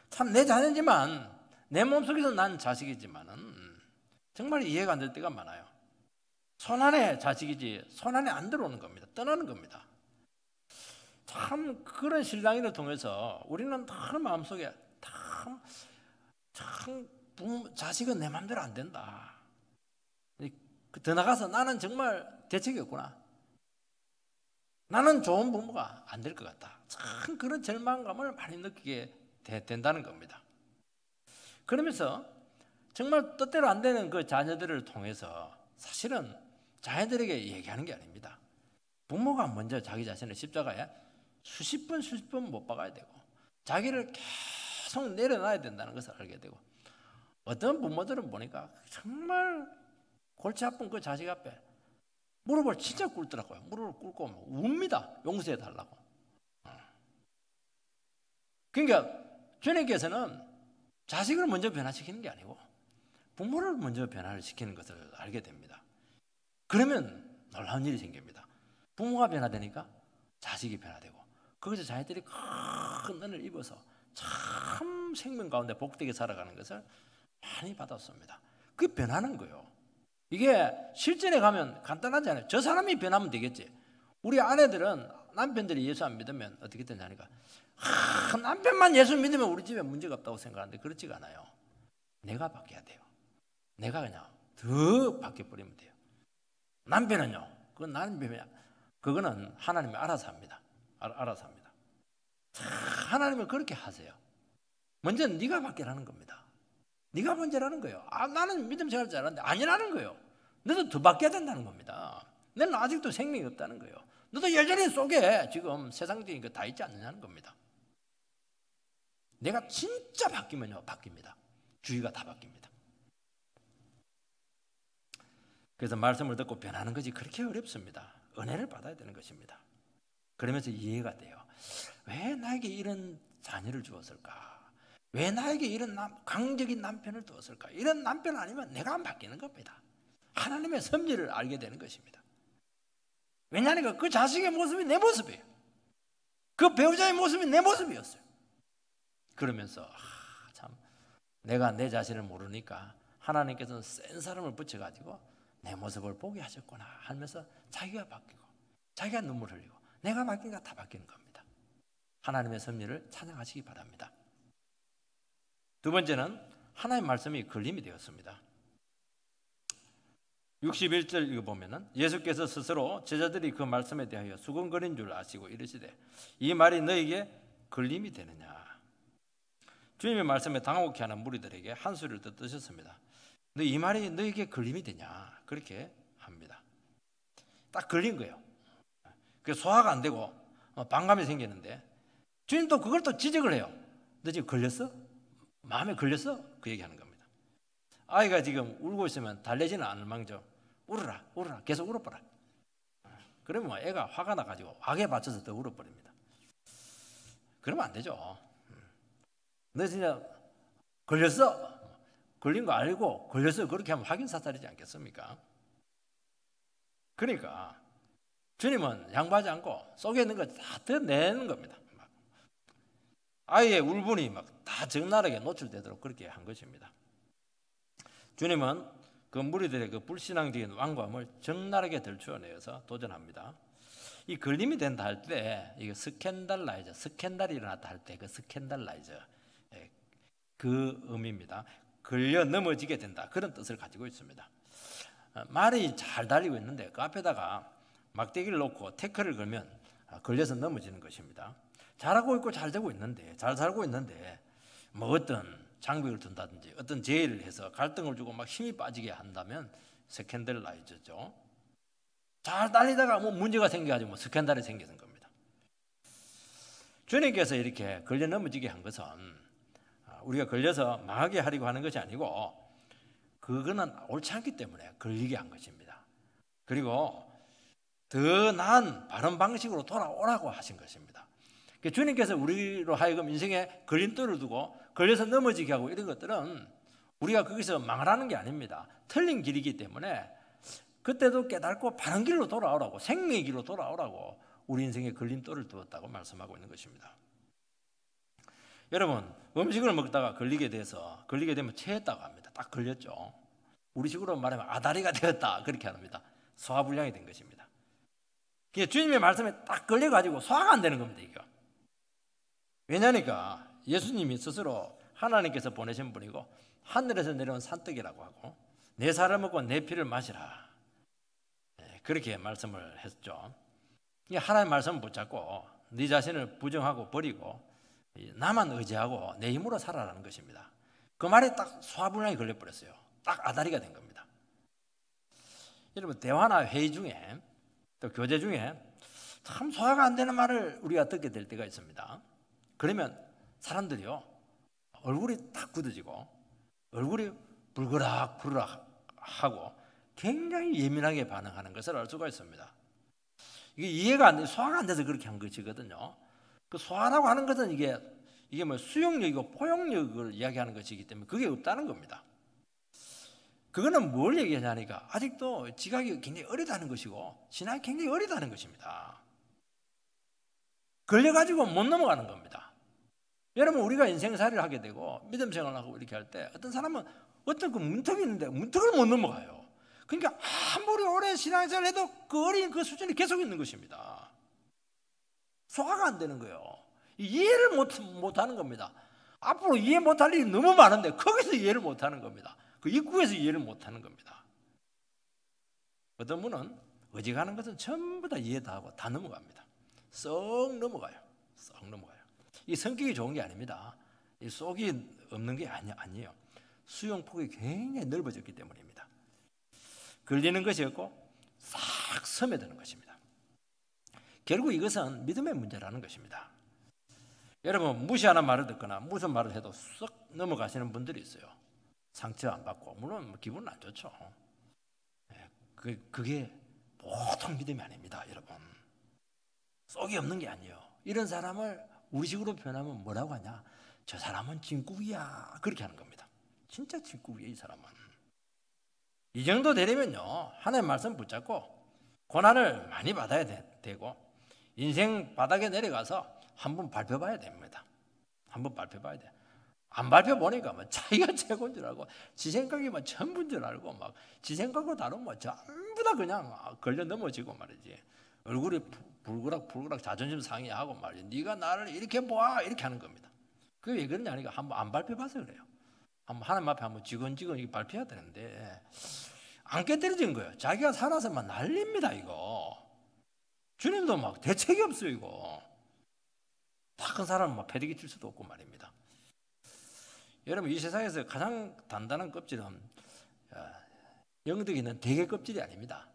참 내 자녀지만 내 몸속에서 난 자식이지만은 정말 이해가 안 될 때가 많아요. 손안에 자식이지 손안에 안 들어오는 겁니다. 떠나는 겁니다. 참 그런 실랑이를 통해서 우리는 다 마음속에 참 자식은 내 마음대로 안 된다. 더 나가서 나는 정말 대책이 없구나. 나는 좋은 부모가 안 될 것 같다. 참 그런 절망감을 많이 느끼게 된다는 겁니다. 그러면서 정말 뜻대로 안 되는 그 자녀들을 통해서 사실은 자녀들에게 얘기하는 게 아닙니다. 부모가 먼저 자기 자신을 십자가에 수십 번 못 박아야 되고 자기를 계속 내려놔야 된다는 것을 알게 되고 어떤 부모들은 보니까 정말 골치 아픈 그 자식 앞에 무릎을 진짜 꿇더라고요. 무릎을 꿇고 웁니다. 용서해 달라고. 그러니까 주님께서는 자식을 먼저 변화시키는 게 아니고 부모를 먼저 변화를 시키는 것을 알게 됩니다. 그러면 놀라운 일이 생깁니다. 부모가 변화되니까 자식이 변화되고 거기서 자녀들이 큰 은혜를 입어서 참 생명 가운데 복되게 살아가는 것을 많이 받았습니다. 그게 변하는 거예요. 이게 실전에 가면 간단하지 않아요. 저 사람이 변하면 되겠지. 우리 아내들은 남편들이 예수 안 믿으면 어떻게 되냐니까 남편만 예수 믿으면 우리 집에 문제가 없다고 생각하는데 그렇지가 않아요. 내가 바뀌어야 돼요. 내가 그냥 더 바뀌어버리면 돼요. 남편은요. 그거는 하나님이 알아서 합니다. 알아서 합니다. 하나님은 그렇게 하세요. 먼저 네가 바뀌라는 겁니다. 네가 먼저라는 거예요. 나는 믿음 생활 잘하는데 아니라는 거예요. 너도 더 바뀌어야 된다는 겁니다. 너는 아직도 생명이 없다는 거예요. 너도 여전히 속에 지금 세상적인 거 다 있지 않느냐는 겁니다. 내가 진짜 바뀌면요 바뀝니다. 주위가 다 바뀝니다. 그래서 말씀을 듣고 변하는 것이 그렇게 어렵습니다. 은혜를 받아야 되는 것입니다. 그러면서 이해가 돼요. 왜 나에게 이런 자녀를 주었을까? 왜 나에게 이런 강적인 남편을 두었을까? 이런 남편 아니면 내가 안 바뀌는 겁니다. 하나님의 섭리를 알게 되는 것입니다. 왜냐하니까 그 자식의 모습이 내 모습이에요. 그 배우자의 모습이 내 모습이었어요. 그러면서 참 내가 내 자신을 모르니까 하나님께서는 센 사람을 붙여가지고 내 모습을 보게 하셨구나 하면서 자기가 바뀌고 자기가 눈물 흘리고 내가 바뀌니까 다 바뀌는 겁니다. 하나님의 섭리를 찬양하시기 바랍니다. 두 번째는 하나님의 말씀이 걸림이 되었습니다. 61절 읽어보면 예수께서 스스로 제자들이 그 말씀에 대하여 수근거린 줄 아시고 이르시되 이 말이 너에게 걸림이 되느냐. 주님의 말씀에 당혹해 하는 무리들에게 한 소리를 더 뜨셨습니다. 너 이 말이 너에게 걸림이 되냐 그렇게 합니다. 딱 걸린 거예요. 그래서 소화가 안 되고 반감이 생기는데 주님도 그걸 또 지적을 해요. 너 지금 걸렸어? 마음에 걸렸어? 그 얘기하는 겁니다. 아이가 지금 울고 있으면 달래지는 않을 망정 울어라 계속 울어버라. 그러면 애가 화가 나가지고 악에 받쳐서 더 울어버립니다. 그러면 안 되죠. 너 진짜 걸렸어? 걸린 거 알고 걸렸어 그렇게 하면 확인 사살이지 않겠습니까? 그러니까 주님은 양보하지 않고 속에 있는 거 다 드러내는 겁니다. 아이의 울분이 막 다 적나라하게 노출되도록 그렇게 한 것입니다. 주님은 그 무리들의 그 불신앙적인 완고함을 적나라하게 들추어내어서 도전합니다. 이 걸림이 된다 할 때 이게 스캔달라이저, 스캔달이 일어났다 할 때 그 스캔달라이저, 그 의미입니다. 걸려 넘어지게 된다, 그런 뜻을 가지고 있습니다. 말이 잘 달리고 있는데 그 앞에다가 막대기를 놓고 태클을 걸면 걸려서 넘어지는 것입니다. 잘하고 있고 잘 되고 있는데, 잘 살고 있는데 뭐 어떤 장벽을 둔다든지 어떤 제의를 해서 갈등을 주고 막 힘이 빠지게 한다면 스캔들라이저죠. 잘 달리다가 뭐 문제가 생겨가지고 뭐 스캔들이 생기는 겁니다. 주님께서 이렇게 걸려 넘어지게 한 것은 우리가 걸려서 망하게 하려고 하는 것이 아니고, 그거는 옳지 않기 때문에 걸리게 한 것입니다. 그리고 더 나은 바른 방식으로 돌아오라고 하신 것입니다. 주님께서 우리로 하여금 인생에 걸림돌을 두고 걸려서 넘어지게 하고 이런 것들은 우리가 거기서 망하라는 게 아닙니다. 틀린 길이기 때문에 그때도 깨닫고 바른 길로 돌아오라고, 생명의 길로 돌아오라고 우리 인생에 걸림돌을 두었다고 말씀하고 있는 것입니다. 여러분, 음식을 먹다가 걸리게 되면 체했다고 합니다. 딱 걸렸죠. 우리식으로 말하면 아다리가 되었다, 그렇게 합니다. 소화불량이 된 것입니다. 주님의 말씀에 딱 걸려가지고 소화가 안 되는 겁니다, 이거. 왜냐니까 예수님이 스스로 하나님께서 보내신 분이고 하늘에서 내려온 산떡이라고 하고 내 살을 먹고 내 피를 마시라, 그렇게 말씀을 했죠. 하나님의 말씀을 붙잡고 네 자신을 부정하고 버리고 나만 의지하고 내 힘으로 살아라는 것입니다. 그 말에 딱 소화불량이 걸려버렸어요. 딱 아다리가 된 겁니다. 여러분, 대화나 회의 중에 또 교제 중에 참 소화가 안 되는 말을 우리가 듣게 될 때가 있습니다. 그러면 사람들이요, 얼굴이 딱 굳어지고 얼굴이 불그락불그락 하고 굉장히 예민하게 반응하는 것을 알 수가 있습니다. 이게 이해가 안 돼, 소화가 안 돼서 그렇게 한 것이거든요. 그 소화라고 하는 것은 이게 뭐 수용력이고 포용력을 이야기하는 것이기 때문에 그게 없다는 겁니다. 그거는 뭘 얘기하냐니까 아직도 지각이 굉장히 어리다는 것이고 신앙이 굉장히 어리다는 것입니다. 걸려가지고 못 넘어가는 겁니다. 여러분, 우리가 인생살이를 하게 되고 믿음 생활을 하고 이렇게 할 때 어떤 사람은 어떤 그 문턱이 있는데 문턱을 못 넘어가요. 그러니까 아무리 오랜 신앙생활을 해도 그 어린 그 수준이 계속 있는 것입니다. 소화가 안 되는 거예요. 이해를 못하는 겁니다. 앞으로 이해 못할 일이 너무 많은데 거기서 이해를 못하는 겁니다. 그 입구에서 이해를 못하는 겁니다. 어떤 분은 어지간한 것은 전부 다 이해 다 하고 다 넘어갑니다. 썩 넘어가요. 썩 넘어가요. 이 성격이 좋은 게 아닙니다. 이 속이 없는 게 아니에요. 수용폭이 굉장히 넓어졌기 때문입니다. 걸리는 것이 없고 싹 스며드는 것입니다. 결국 이것은 믿음의 문제라는 것입니다. 여러분, 무시하는 말을 듣거나 무슨 말을 해도 썩 넘어가시는 분들이 있어요. 상처 안 받고, 물론 기분은 안 좋죠. 그게 보통 믿음이 아닙니다, 여러분. 쏙이 없는 게 아니에요. 이런 사람을 우리식으로 표현하면 뭐라고 하냐? 저 사람은 진국이야, 그렇게 하는 겁니다. 진짜 진국이에요, 이 사람은. 이 정도 되려면요, 하나님의 말씀 붙잡고 고난을 많이 받아야 되고 인생 바닥에 내려가서 한번 밟혀봐야 됩니다. 한번 밟혀봐야 돼. 안 밟혀보니까 뭐 자기가 최고인 줄 알고 지 생각이 뭐 전부인 줄 알고 막 지 생각과 다르면 뭐 전부 다 그냥 걸려 넘어지고 말이지. 얼굴이 불그락 자존심 상해하고 말이지. 네가 나를 이렇게 보아, 이렇게 하는 겁니다. 그게 왜 그러냐니까 한번 안 밟혀봐서 그래요. 한번 하나님 앞에 한번 지근지근 밟혀야 되는데 안 깨뜨려진 거예요. 자기가 살아서만 난립니다, 이거. 주님도 막 대책이 없어요, 이거. 다 큰 사람은 막 패대기 칠 수도 없고 말입니다. 여러분, 이 세상에서 가장 단단한 껍질은 영덕에 있는 대개 껍질이 아닙니다.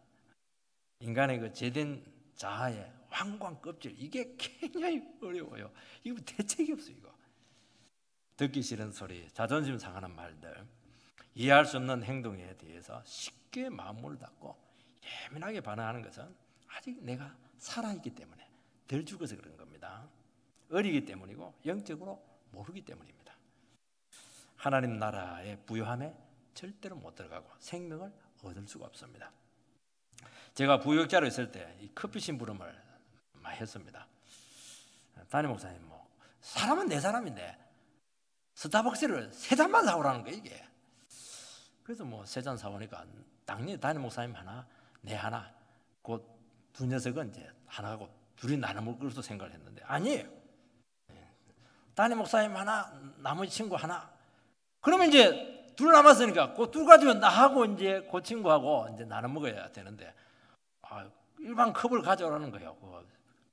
인간의 그 제된 자아의 황광 껍질, 이게 굉장히 어려워요. 이거 대책이 없어요, 이거. 듣기 싫은 소리, 자존심 상하는 말들, 이해할 수 없는 행동에 대해서 쉽게 마음을 닫고 예민하게 반응하는 것은 아직 내가 살아있기 때문에, 덜 죽어서 그런 겁니다. 어리기 때문이고 영적으로 모르기 때문입니다. 하나님 나라의 부요함에 절대로 못 들어가고 생명을 얻을 수가 없습니다. 제가 부역자로 있을 때 이 커피 심부름을 많이 했습니다. 담임 목사님, 뭐 사람은 내 사람인데 스타벅스를 3잔만 사오라는 거예요, 이게. 그래서 뭐 3잔 사오니까 당연히 담임 목사님 하나, 내 하나, 곧 두 녀석은 이제 하나하고 둘이 나눠 먹을 것으로 생각을 했는데 아니에요. 담임 목사님 하나, 나머지 친구 하나. 그러면 이제 둘 남았으니까 그 둘 가지고 나하고 이제 그 친구하고 이제 나눠 먹어야 되는데 일반 컵을 가져오라는 거예요. 그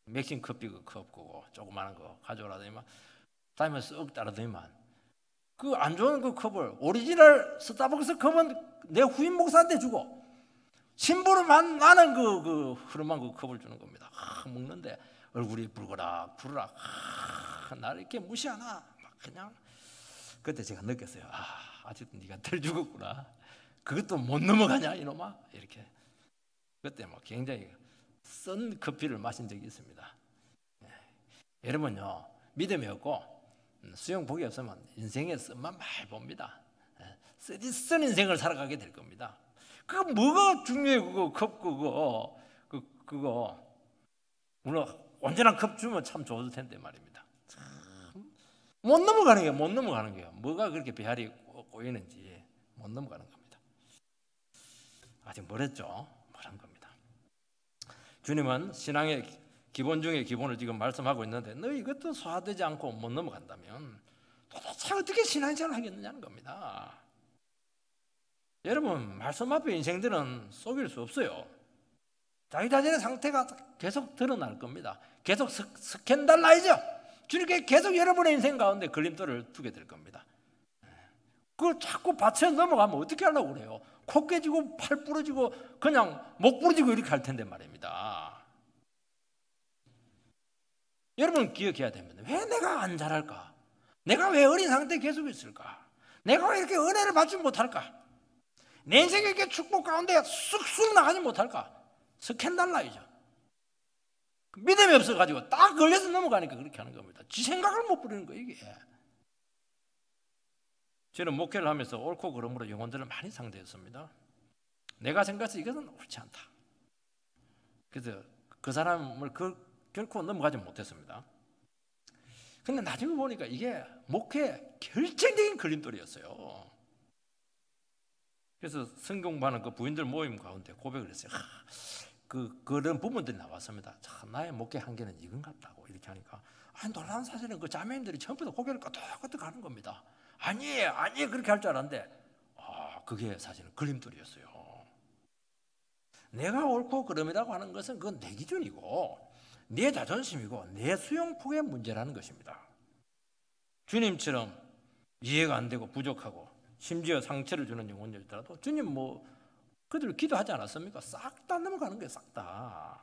맥심 커피 그 컵 그거 조그마한 거 가져오라더니만 다음에 쓱 따라더니만 그 안 좋은 그 컵을 오리지널 스타벅스 컵은 내 후임 목사한테 주고 신부를 만나는 그 흐름한 그 컵을 주는 겁니다. 먹는데 얼굴이 붉어락 나를 이렇게 무시하나 막 그냥 그때 제가 느꼈어요. 아직도 네가 덜 죽었구나. 그것도 못 넘어가냐 이놈아 이렇게. 그때 뭐 굉장히 쓴 커피를 마신 적이 있습니다. 여러분요 믿음이 없고 수용 복이 없으면 인생의 쓴만 많이 봅니다. 쓴 인생을 살아가게 될 겁니다. 그거 뭐가 중요해 그거 컵 그거 물론 온전한 컵 주면 참 좋을 텐데 말입니다. 못 넘어가는 거예요. 뭐가 그렇게 배알이 꼬이는지 못 넘어가는 겁니다. 아직 멀었죠. 멀은 겁니다. 주님은 신앙의 기본 중에 기본을 지금 말씀하고 있는데 너 이것도 소화되지 않고 못 넘어간다면 도대체 어떻게 신앙생활을 하겠느냐는 겁니다. 여러분 말씀 앞에 인생들은 속일 수 없어요. 자기 자신의 상태가 계속 드러날 겁니다. 계속 스캔달라이죠. 주님께 계속 여러분의 인생 가운데 걸림돌을 두게 될 겁니다. 그걸 자꾸 받쳐 넘어가면 어떻게 하려고 그래요? 코 깨지고 팔 부러지고 그냥 목 부러지고 이렇게 할 텐데 말입니다. 여러분 기억해야 됩니다. 왜 내가 안 잘할까? 내가 왜 어린 상태에 계속 있을까? 내가 왜 이렇게 은혜를 받지 못할까? 내 인생에 이렇게 축복 가운데 쑥쑥 나가지 못할까? 스캔달라이죠. 믿음이 없어가지고 딱 걸려서 넘어가니까 그렇게 하는 겁니다. 지 생각을 못 부리는 거예요 이게. 저는 목회를 하면서 옳고 그름으로 영혼들을 많이 상대했습니다. 내가 생각해서 이것은 옳지 않다. 그래서 그 사람을 결코 넘어가지 못했습니다. 근데 나중에 보니까 이게 목회의 결정적인 걸림돌이었어요. 그래서 성경반은 그 부인들 모임 가운데 고백을 했어요. 그런 부분들이 나왔습니다. 참 나의 목회 한계는 이건 같다고 이렇게 하니까 놀라운 사실은 그 자매님들이 전부 다 고개를 끄덕끄덕 하는 겁니다. 아니에요 그렇게 할 줄 알았는데 그게 사실은 걸림돌이었어요. 내가 옳고 그름이라고 하는 것은 그건 내 기준이고 내 자존심이고 내 수용폭의 문제라는 것입니다. 주님처럼 이해가 안 되고 부족하고 심지어 상처를 주는 영혼이더라도 주님 그들 기도하지 않았습니까? 싹 다 넘어가는 거예요. 싹 다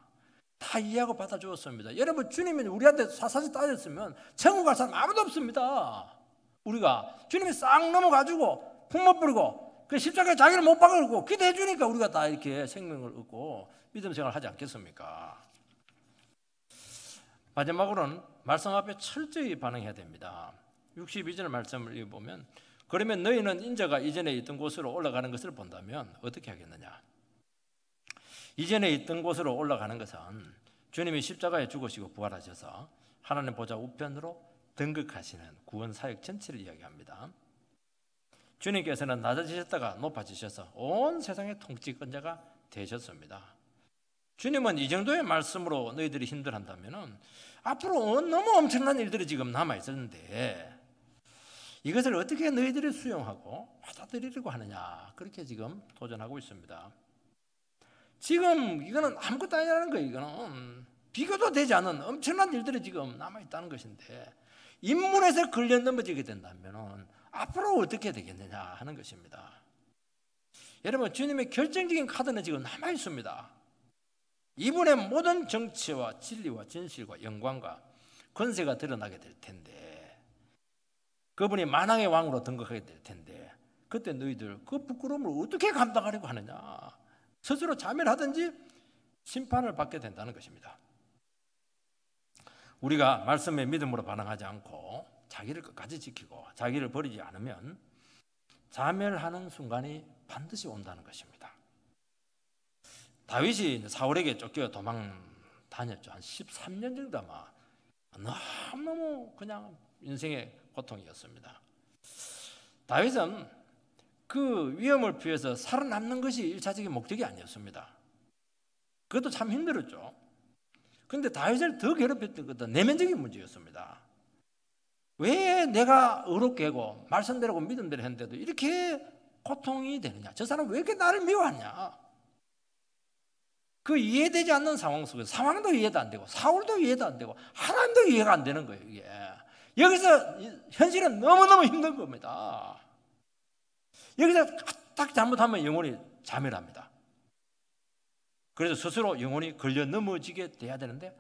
이해하고 받아주었습니다. 여러분 주님이 우리한테 사사시 따졌으면 천국 갈 사람 아무도 없습니다. 우리가 주님이 싹 넘어가지고 풍모 뿌리고 그 십자가에 자기를 못 박아주고 기도해 주니까 우리가 다 이렇게 생명을 얻고 믿음 생활을 하지 않겠습니까? 마지막으로는 말씀 앞에 철저히 반응해야 됩니다. 62절 말씀을 읽어보면 그러면 너희는 인자가 이전에 있던 곳으로 올라가는 것을 본다면 어떻게 하겠느냐? 이전에 있던 곳으로 올라가는 것은 주님이 십자가에 죽으시고 부활하셔서 하나님 보좌 우편으로 등극하시는 구원 사역 전체를 이야기합니다. 주님께서는 낮아지셨다가 높아지셔서 온 세상의 통치권자가 되셨습니다. 주님은 이 정도의 말씀으로 너희들이 힘들한다면 앞으로 너무 엄청난 일들이 지금 남아있었는데 이것을 어떻게 너희들이 수용하고 받아들이려고 하느냐 그렇게 지금 도전하고 있습니다. 지금 이거는 아무것도 아니라는 거예요. 이거는 비교도 되지 않은 엄청난 일들이 지금 남아있다는 것인데 인문에서 걸려 넘어지게 된다면 앞으로 어떻게 되겠느냐 하는 것입니다. 여러분 주님의 결정적인 카드는 지금 남아있습니다. 이분의 모든 정치와 진리와 진실과 영광과 권세가 드러나게 될 텐데 그분이 만왕의 왕으로 등극하게 될 텐데 그때 너희들 그 부끄러움을 어떻게 감당하려고 하느냐 스스로 자멸하든지 심판을 받게 된다는 것입니다. 우리가 말씀에 믿음으로 반응하지 않고 자기를 끝까지 지키고 자기를 버리지 않으면 자멸하는 순간이 반드시 온다는 것입니다. 다윗이 사울에게 쫓겨 도망 다녔죠. 한 13년 정도 아마 너무너무 그냥 인생의 고통이었습니다. 다윗은 그 위험을 피해서 살아남는 것이 1차적인 목적이 아니었습니다. 그것도 참 힘들었죠. 그런데 다윗을 더 괴롭혔던 것은 내면적인 문제였습니다. 왜 내가 의롭게 하고 말씀대로 믿음대로 했는데도 이렇게 고통이 되느냐? 저 사람 왜 이렇게 나를 미워하냐? 그 이해되지 않는 상황 속에서 상황도 이해도 안 되고 사울도 이해도 안 되고 하나님도 이해가 안 되는 거예요. 이게 여기서 현실은 너무너무 힘든 겁니다. 여기서 딱 잘못하면 영혼이 자멸합니다. 그래서 스스로 영혼이 걸려 넘어지게 돼야 되는데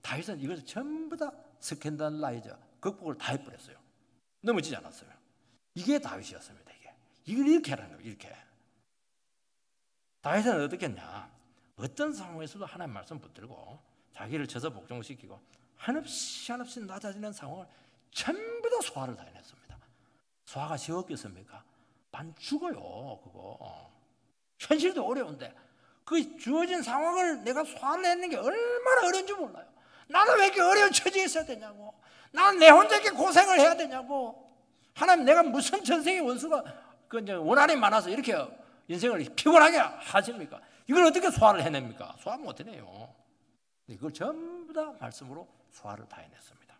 다윗은 이것을 전부 다 스캔들라이저 극복을 다 해버렸어요. 넘어지지 않았어요. 이게 다윗이었습니다. 이걸 이렇게 하라는 거예요. 이렇게. 다윗은 어떻게 했냐? 어떤 상황에서도 하나님 말씀 붙들고 자기를 쳐서 복종시키고 한없이 낮아지는 상황을 전부 다 소화를 다 해냈습니다. 소화가 쉬웠겠습니까? 반 죽어요. 그거. 현실도 어려운데 그 주어진 상황을 내가 소화를 해내는 게 얼마나 어려운지 몰라요. 나는 왜 이렇게 어려운 처지에 있어야 되냐고. 나는 내 혼자 이렇게 고생을 해야 되냐고. 하나님 내가 무슨 전생의 원수가 원한이 많아서 이렇게 인생을 피곤하게 하십니까? 이걸 어떻게 소화를 해냅니까? 소화 못 해내요. 이걸 전부 다 말씀으로 소화를 다 해냈습니다.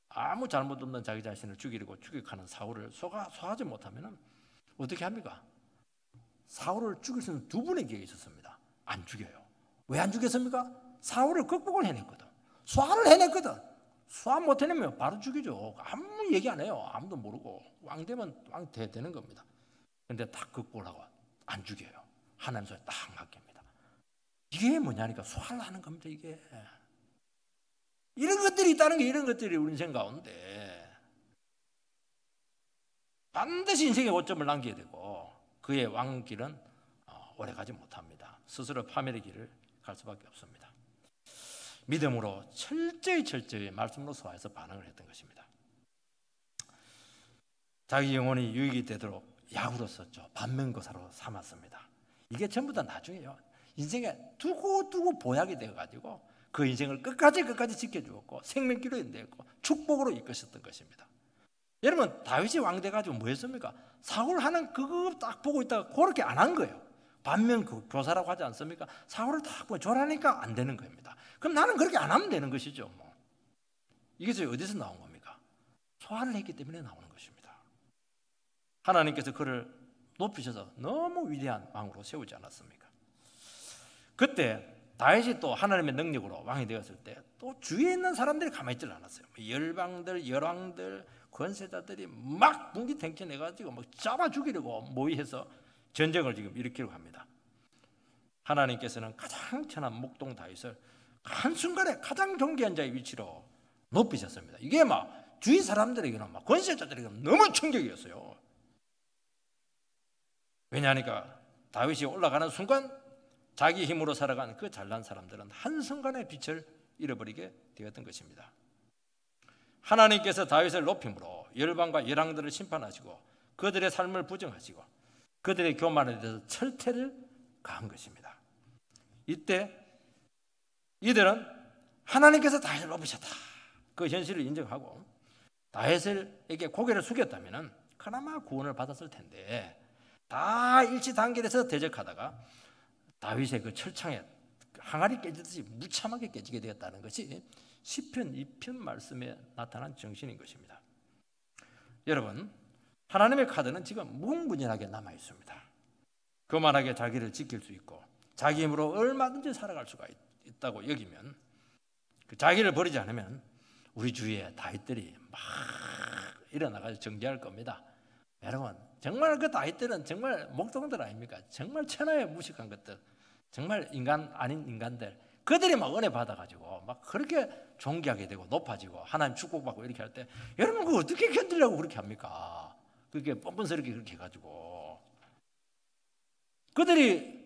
아무 잘못 없는 자기 자신을 죽이려고 추격하는 사울을 소화하지 못하면 어떻게 합니까? 사울을 죽일 수 있는 두 분의 기회가 있었습니다. 안 죽여요. 왜 안 죽였습니까? 사울을 극복을 해냈거든. 소화를 해냈거든. 소화 못 해내면 바로 죽이죠. 아무 얘기 안 해요. 아무도 모르고 왕 되면 왕 되는 겁니다. 그런데 딱 극복을 하고 안 죽여요. 하나님 손에 딱 맡깁니다. 이게 뭐냐니까 소화를 하는 겁니다. 이게 이런 것들이 있다는 게 이런 것들이 우리 인생 가운데 반드시 인생의 오점을 남겨야 되고 그의 왕길은 오래 가지 못합니다. 스스로 파멸의 길을 갈 수밖에 없습니다. 믿음으로 철저히 말씀으로 소화해서 반응을 했던 것입니다. 자기 영혼이 유익이 되도록 약으로 썼죠. 반면교사로 삼았습니다. 이게 전부 다 나중에요. 인생에 두고 보약이 되어가지고 그 인생을 끝까지 지켜주었고 생명기로 인도했고 축복으로 이끄셨던 것입니다. 여러분 다윗이 왕 돼가지고 뭐 했습니까? 사울 하는 그거 딱 보고 있다가 그렇게 안 한 거예요. 반면 교사라고 하지 않습니까? 사울을 딱 보고 절하니까 안 되는 겁니다. 그럼 나는 그렇게 안 하면 되는 것이죠. 뭐. 이게 어디서 나온 겁니까? 소화를 했기 때문에 나오는 것입니다. 하나님께서 그를 높이셔서 너무 위대한 왕으로 세우지 않았습니까? 그때 다윗이 또 하나님의 능력으로 왕이 되었을 때 또 주위에 있는 사람들이 가만히 있지 않았어요. 열방들, 열왕들, 권세자들이 막 분기탱천해가지고 막 잡아 죽이려고 모의해서 전쟁을 지금 일으키려고 합니다. 하나님께서는 가장 천한 목동 다윗을 한순간에 가장 존귀한 자의 위치로 높이셨습니다. 이게 막 주위 사람들에게는 막 권세자들에게는 너무 충격이었어요. 왜냐하니까 다윗이 올라가는 순간 자기 힘으로 살아간 그 잘난 사람들은 한순간에 빛을 잃어버리게 되었던 것입니다. 하나님께서 다윗을 높임으로 열방과 열왕들을 심판하시고 그들의 삶을 부정하시고 그들의 교만에 대해서 철퇴를 가한 것입니다. 이때 이들은 하나님께서 다윗을 높이셨다. 그 현실을 인정하고 다윗에게 고개를 숙였다면 그나마 구원을 받았을 텐데 다 일치단결해서 대적하다가 다윗의 그 철창에 항아리 깨지듯이 무참하게 깨지게 되었다는 것이 시편 2편 말씀에 나타난 정신인 것입니다. 여러분 하나님의 카드는 지금 무궁무진하게 남아 있습니다. 교만하게 자기를 지킬 수 있고 자기 힘으로 얼마든지 살아갈 수가 있다고 여기면 자기를 버리지 않으면 우리 주위에 다윗들이 막 일어나가지고 정죄할 겁니다. 여러분 정말 그 다윗들은 정말 목동들 아닙니까? 정말 천하에 무식한 것들, 정말 인간 아닌 인간들, 그들이 막 은혜 받아가지고 막 그렇게 존귀하게 되고 높아지고 하나님 축복받고 이렇게 할 때 여러분 그거 어떻게 견디려고 그렇게 합니까? 그렇게 뻔뻔스럽게 그렇게 해가지고 그들이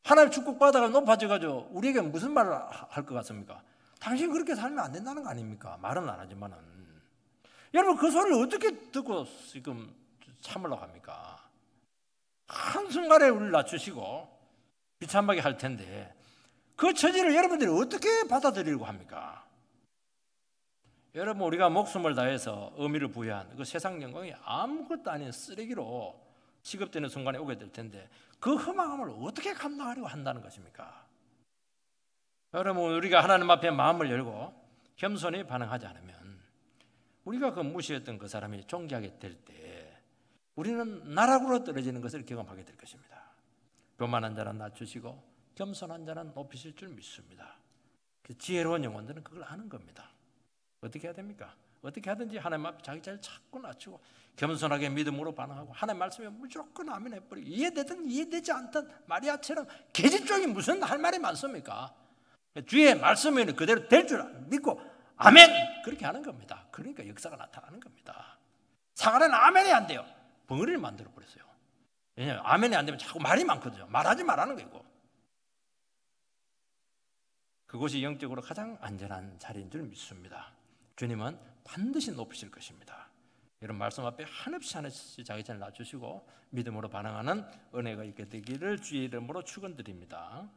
하나님 축복받아가 높아져가지고 우리에게 무슨 말을 할 것 같습니까? 당신 그렇게 살면 안 된다는 거 아닙니까? 말은 안 하지만은 여러분 그 소리를 어떻게 듣고 지금 참으려고 합니까? 한순간에 우리를 낮추시고 비참하게 할 텐데 그 처지를 여러분들이 어떻게 받아들이려고 합니까? 여러분 우리가 목숨을 다해서 의미를 부여한 그 세상 영광이 아무것도 아닌 쓰레기로 취급되는 순간에 오게 될 텐데 그 허망함을 어떻게 감당하려고 한다는 것입니까? 여러분, 우리가 하나님 앞에 마음을 열고 겸손히 반응하지 않으면 우리가 그 무시했던 그 사람이 존귀하게 될 때 우리는 나락으로 떨어지는 것을 경험하게 될 것입니다. 교만한 자는 낮추시고 겸손한 자는 높이실 줄 믿습니다. 지혜로운 영혼들은 그걸 아는 겁니다. 어떻게 해야 됩니까? 어떻게 하든지 하나님 앞에 자기 자리를 자꾸 낮추고 겸손하게 믿음으로 반응하고 하나님 말씀에 무조건 아멘 해버리고 이해되든 이해되지 않든 마리아처럼 계집종이 무슨 할 말이 많습니까? 주의 말씀에는 그대로 될 줄 믿고 아멘 그렇게 하는 겁니다. 그러니까 역사가 나타나는 겁니다. 사가랴는 아멘이 안 돼요. 벙어리를 만들어 버렸어요. 왜냐하면 아멘이 안 되면 자꾸 말이 많거든요. 말하지 말라는 거고. 그곳이 영적으로 가장 안전한 자리인 줄 믿습니다. 주님은 반드시 높이실 것입니다. 이런 말씀 앞에 한없이 한없이 자기 자신을 낮추시고 믿음으로 반응하는 은혜가 있게 되기를 주의 이름으로 축원드립니다.